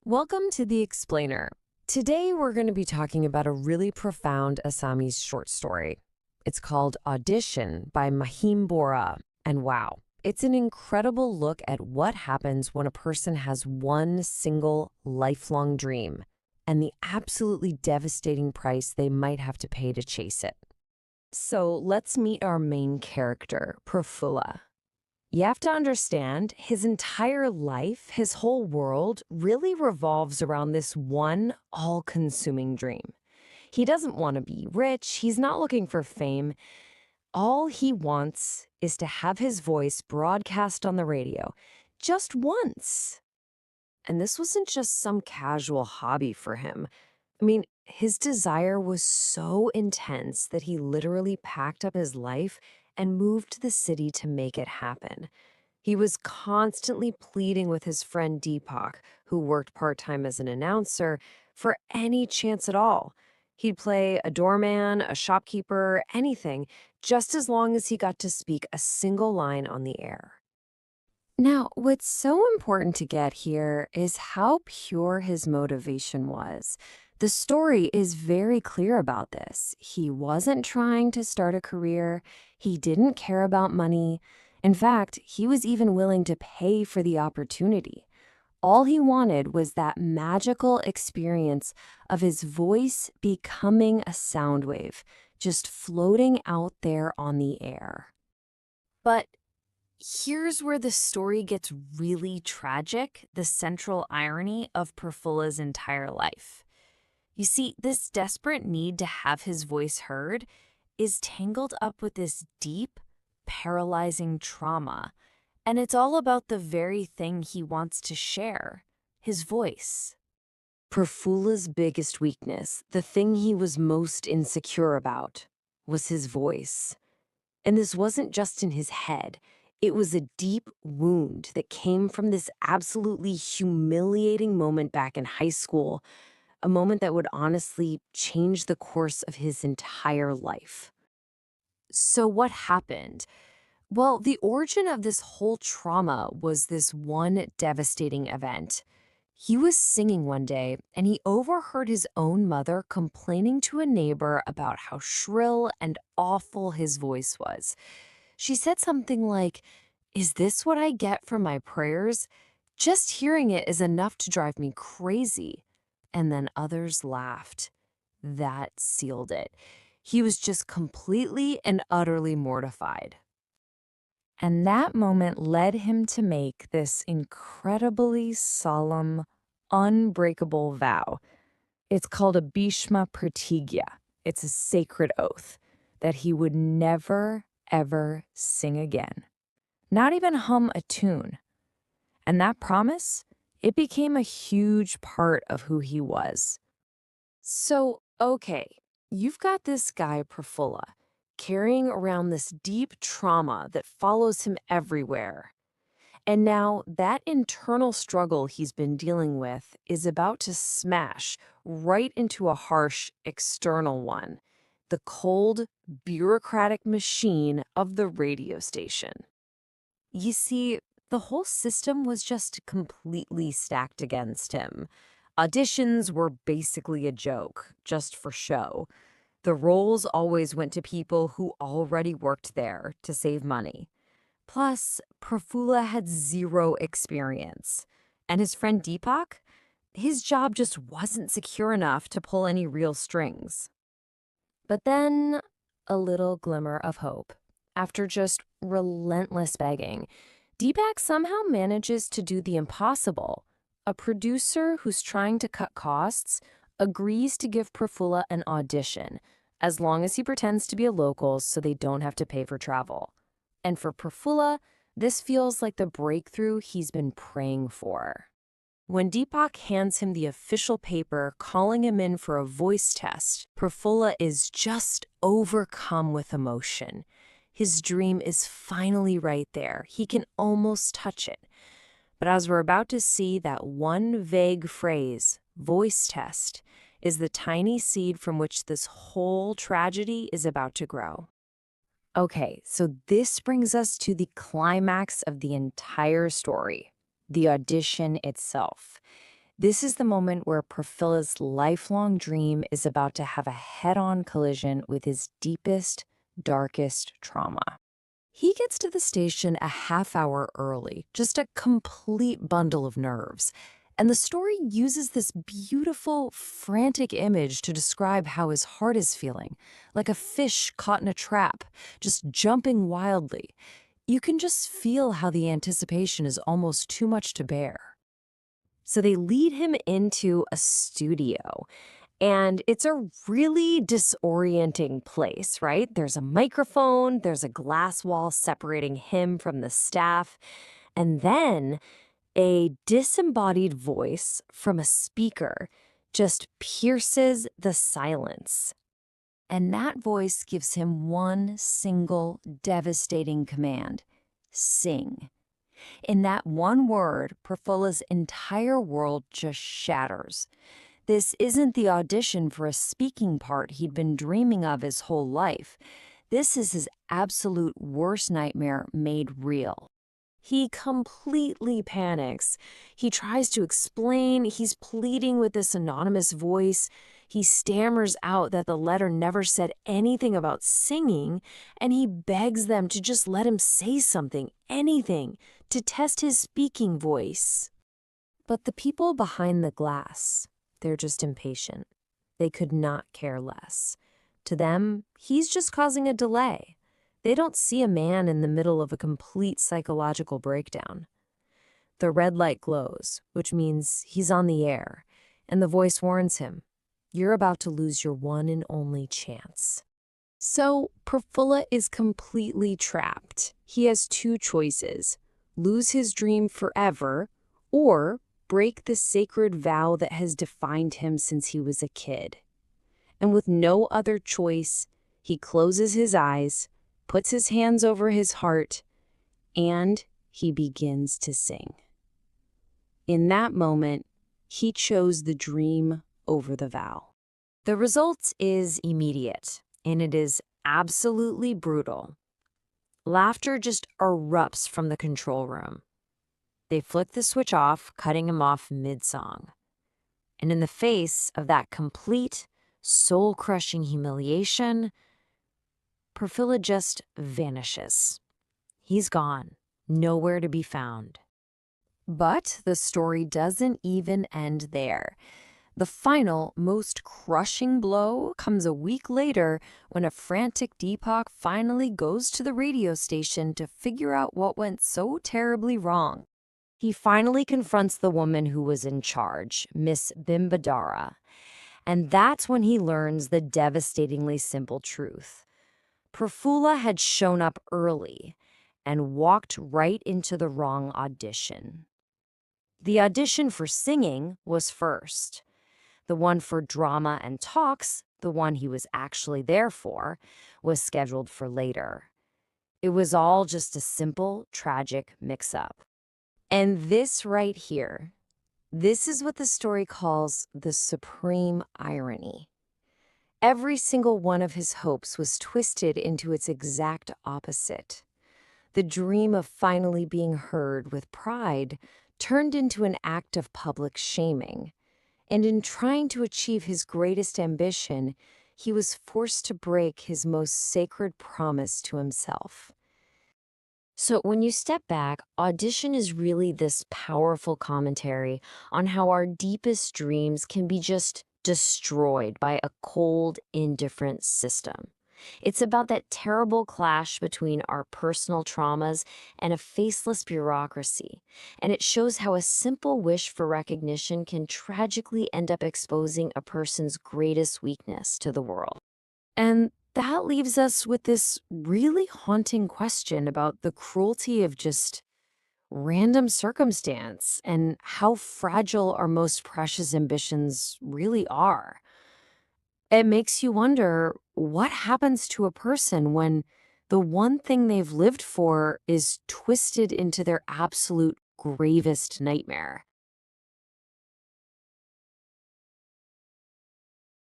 Welcome to The Explainer. Today we're going to be talking about a really profound Assamese short story. It's called Audition by Mahim Bora. And wow, it's an incredible look at what happens when a person has one single lifelong dream and the absolutely devastating price they might have to pay to chase it. So let's meet our main character, Prafulla. You have to understand, his entire life, his whole world, really revolves around this one all-consuming dream. He doesn't want to be rich, he's not looking for fame. All he wants is to have his voice broadcast on the radio, just once. And this wasn't just some casual hobby for him. His desire was so intense that he literally packed up his life and moved to the city to make it happen. He was constantly pleading with his friend Deepak, who worked part-time as an announcer, for any chance at all. He'd play a doorman, a shopkeeper, anything, just as long as he got to speak a single line on the air. Now, what's so important to get here is how pure his motivation was. The story is very clear about this. He wasn't trying to start a career. He didn't care about money. In fact, he was even willing to pay for the opportunity. All he wanted was that magical experience of his voice becoming a sound wave, just floating out there on the air. But here's where the story gets really tragic, the central irony of Prafulla's entire life. You see, this desperate need to have his voice heard is tangled up with this deep, paralyzing trauma, and it's all about the very thing he wants to share, his voice. Prafulla's biggest weakness, the thing he was most insecure about, was his voice. And this wasn't just in his head. It was a deep wound that came from this absolutely humiliating moment back in high school, a moment that would honestly change the course of his entire life. So what happened? Well, the origin of this whole trauma was this one devastating event. He was singing one day, and he overheard his own mother complaining to a neighbor about how shrill and awful his voice was. She said something like, "Is this what I get for my prayers? Just hearing it is enough to drive me crazy." And then others laughed. That sealed it. He was just completely and utterly mortified. And that moment led him to make this incredibly solemn, unbreakable vow. It's called a Bhishma Pratigya. It's a sacred oath that he would never, ever sing again. Not even hum a tune. And that promise, it became a huge part of who he was. So, okay, you've got this guy, Prafulla, carrying around this deep trauma that follows him everywhere. And now that internal struggle he's been dealing with is about to smash right into a harsh external one, the cold, bureaucratic machine of the radio station. You see, the whole system was just completely stacked against him. Auditions were basically a joke, just for show. The roles always went to people who already worked there to save money. Plus, Prafulla had zero experience. And his friend Deepak? His job just wasn't secure enough to pull any real strings. But then, a little glimmer of hope. After just relentless begging, Deepak somehow manages to do the impossible. A producer who's trying to cut costs agrees to give Prafulla an audition, as long as he pretends to be a local so they don't have to pay for travel. And for Prafulla, this feels like the breakthrough he's been praying for. When Deepak hands him the official paper calling him in for a voice test, Prafulla is just overcome with emotion. His dream is finally right there. He can almost touch it. But as we're about to see, that one vague phrase, voice test, is the tiny seed from which this whole tragedy is about to grow. Okay, so this brings us to the climax of the entire story, the audition itself. This is the moment where Perfilla's lifelong dream is about to have a head-on collision with his deepest, darkest trauma. He gets to the station a half hour early, just a complete bundle of nerves. And the story uses this beautiful, frantic image to describe how his heart is feeling, like a fish caught in a trap, just jumping wildly. You can just feel how the anticipation is almost too much to bear. So they lead him into a studio, and it's a really disorienting place, right? There's a microphone, there's a glass wall separating him from the staff, and then a disembodied voice from a speaker just pierces the silence. And that voice gives him one single devastating command: sing. In that one word, Perfulla's entire world just shatters. This isn't the audition for a speaking part he'd been dreaming of his whole life. This is his absolute worst nightmare made real. He completely panics. He tries to explain. He's pleading with this anonymous voice. He stammers out that the letter never said anything about singing, and he begs them to just let him say something, anything, to test his speaking voice. But the people behind the glass, they're just impatient. They could not care less. To them, he's just causing a delay. They don't see a man in the middle of a complete psychological breakdown. The red light glows, which means he's on the air, and the voice warns him, "You're about to lose your one and only chance." So Perfulla is completely trapped. He has two choices: lose his dream forever, or break the sacred vow that has defined him since he was a kid. And with no other choice, he closes his eyes, puts his hands over his heart, and he begins to sing. In that moment, he chose the dream over the vow. The result is immediate, and it is absolutely brutal. Laughter just erupts from the control room. They flick the switch off, cutting him off mid-song. And in the face of that complete, soul-crushing humiliation, Perfulla just vanishes. He's gone, nowhere to be found. But the story doesn't even end there. The final, most crushing blow comes a week later when a frantic Deepak finally goes to the radio station to figure out what went so terribly wrong. He finally confronts the woman who was in charge, Miss Bimbadara. And that's when he learns the devastatingly simple truth. Perfulla had shown up early and walked right into the wrong audition. The audition for singing was first. The one for drama and talks, the one he was actually there for, was scheduled for later. It was all just a simple, tragic mix-up. And this right here, this is what the story calls the supreme irony. Every single one of his hopes was twisted into its exact opposite. The dream of finally being heard with pride turned into an act of public shaming. And in trying to achieve his greatest ambition, he was forced to break his most sacred promise to himself. So when you step back, Audition is really this powerful commentary on how our deepest dreams can be just destroyed by a cold, indifferent system. It's about that terrible clash between our personal traumas and a faceless bureaucracy. And it shows how a simple wish for recognition can tragically end up exposing a person's greatest weakness to the world. And that leaves us with this really haunting question about the cruelty of just random circumstance and how fragile our most precious ambitions really are. It makes you wonder what happens to a person when the one thing they've lived for is twisted into their absolute gravest nightmare.